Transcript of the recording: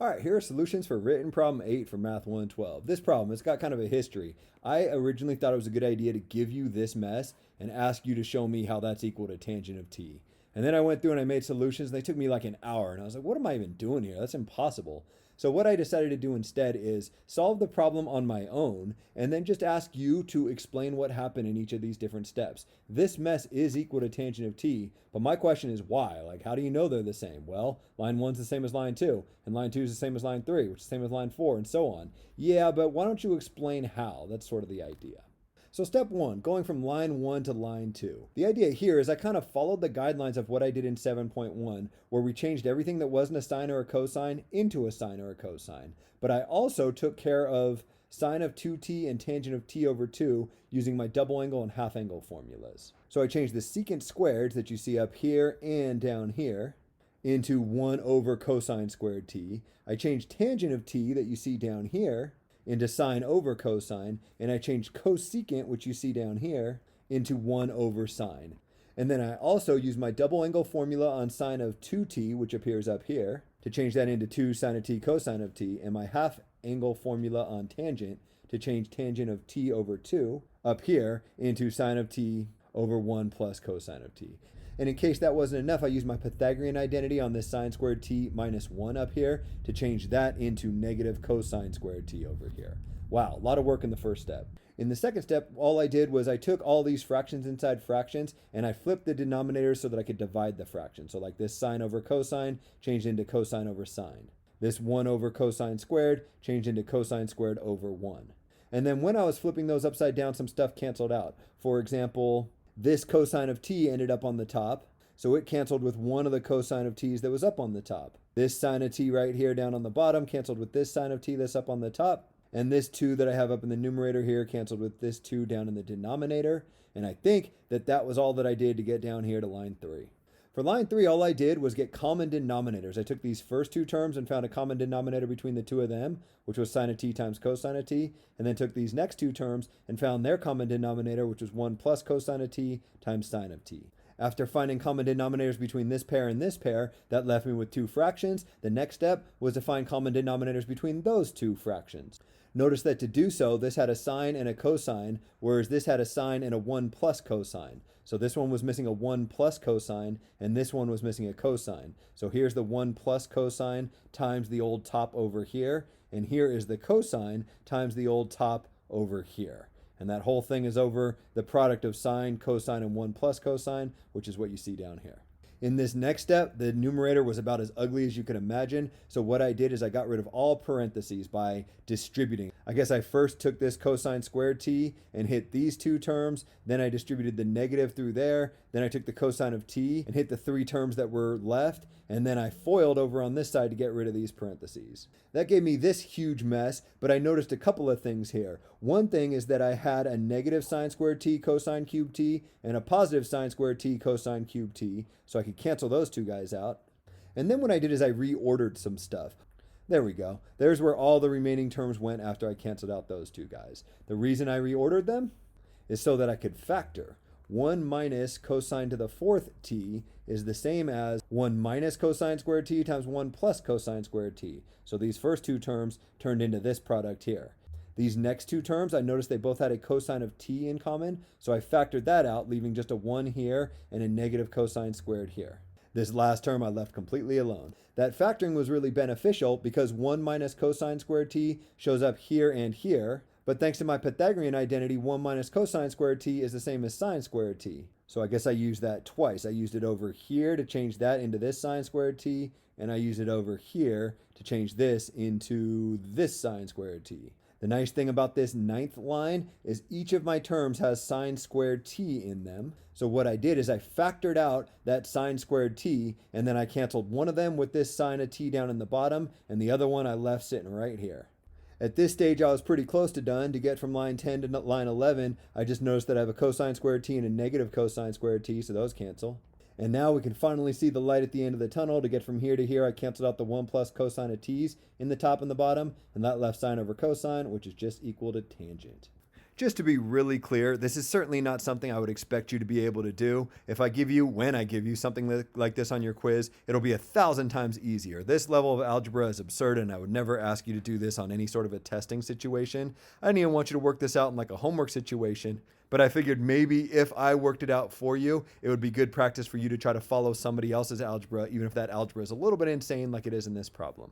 All right, here are solutions for written problem 8 for Math 112. This problem, it's got kind of a history. I originally thought it was a good idea to give you this mess and ask you to show me how that's equal to tangent of t. And then I went through and I made solutions, and they took me like an hour, and I was like, what am I even doing here? That's impossible. So what I decided to do instead is solve the problem on my own and then just ask you to explain what happened in each of these different steps. This mess is equal to tangent of t, but my question is why? Like, how do you know they're the same? Well, line 1's the same as line 2, and line 2 is the same as line 3, which is the same as line 4, and so on. Yeah, but why don't you explain how? That's sort of the idea. So step 1, going from line 1 to line 2. The idea here is I kind of followed the guidelines of what I did in 7.1, where we changed everything that wasn't a sine or a cosine into a sine or a cosine. But I also took care of sine of 2t and tangent of t over 2 using my double angle and half angle formulas. So I changed the secant squared that you see up here and down here into 1 over cosine squared t. I changed tangent of t that you see down here into sine over cosine, and I changed cosecant, which you see down here, into 1 over sine. And then I also used my double angle formula on sine of 2t, which appears up here, to change that into 2 sine of t cosine of t, and my half angle formula on tangent to change tangent of t over 2 up here into sine of t over 1 plus cosine of t. And in case that wasn't enough, I used my Pythagorean identity on this sine squared t minus 1 up here to change that into negative cosine squared t over here. Wow, a lot of work in the first step. In the second step, all I did was I took all these fractions inside fractions and I flipped the denominators so that I could divide the fraction. So like this sine over cosine changed into cosine over sine. This 1 over cosine squared changed into cosine squared over 1. And then when I was flipping those upside down, some stuff canceled out. For example, this cosine of t ended up on the top, so it canceled with one of the cosine of t's that was up on the top. This sine of t right here down on the bottom canceled with this sine of t that's up on the top, and this 2 that I have up in the numerator here canceled with this 2 down in the denominator, and I think that that was all that I did to get down here to line 3. For line 3, all I did was get common denominators. I took these first two terms and found a common denominator between the two of them, which was sine of t times cosine of t, and then took these next two terms and found their common denominator, which was 1 plus cosine of t times sine of t. After finding common denominators between this pair and this pair, that left me with two fractions. The next step was to find common denominators between those two fractions. Notice that to do so, this had a sine and a cosine, whereas this had a sine and a 1 plus cosine. So this one was missing a 1 plus cosine, and this one was missing a cosine. So here's the 1 plus cosine times the old top over here, and here is the cosine times the old top over here. And that whole thing is over the product of sine, cosine, and 1 plus cosine, which is what you see down here. In this next step, the numerator was about as ugly as you could imagine. So what I did is I got rid of all parentheses by distributing. I guess I first took this cosine squared t and hit these two terms. Then I distributed the negative through there. Then I took the cosine of t and hit the three terms that were left. And then I FOILed over on this side to get rid of these parentheses. That gave me this huge mess, but I noticed a couple of things here. One thing is that I had a negative sine squared t cosine cubed t and a positive sine squared t cosine cubed t, so I could cancel those two guys out. And then what I did is I reordered some stuff. There we go. There's where all the remaining terms went after I canceled out those two guys. The reason I reordered them is so that I could factor. 1 minus cosine to the fourth t is the same as 1 minus cosine squared t times 1 plus cosine squared t. So these first two terms turned into this product here. These next two terms, I noticed they both had a cosine of t in common, so I factored that out, leaving just a 1 here and a negative cosine squared here. This last term I left completely alone. That factoring was really beneficial because 1 minus cosine squared t shows up here and here, but thanks to my Pythagorean identity, 1 minus cosine squared t is the same as sine squared t. So I guess I used that twice. I used it over here to change that into this sine squared t, and I used it over here to change this into this sine squared t. The nice thing about this ninth line is each of my terms has sine squared t in them. So what I did is I factored out that sine squared t, and then I canceled one of them with this sine of t down in the bottom, and the other one I left sitting right here. At this stage, I was pretty close to done. To get from line 10 to line 11, I just noticed that I have a cosine squared t and a negative cosine squared t, so those cancel. And now we can finally see the light at the end of the tunnel. To get from here to here, I canceled out the 1 plus cosine of t's in the top and the bottom, and that left sine over cosine, which is just equal to tangent. Just to be really clear, this is certainly not something I would expect you to be able to do. If I give you, when I give you something like this on your quiz, it'll be 1,000 times easier. This level of algebra is absurd, and I would never ask you to do this on any sort of a testing situation. I didn't even want you to work this out in like a homework situation, but I figured maybe if I worked it out for you, it would be good practice for you to try to follow somebody else's algebra, even if that algebra is a little bit insane like it is in this problem.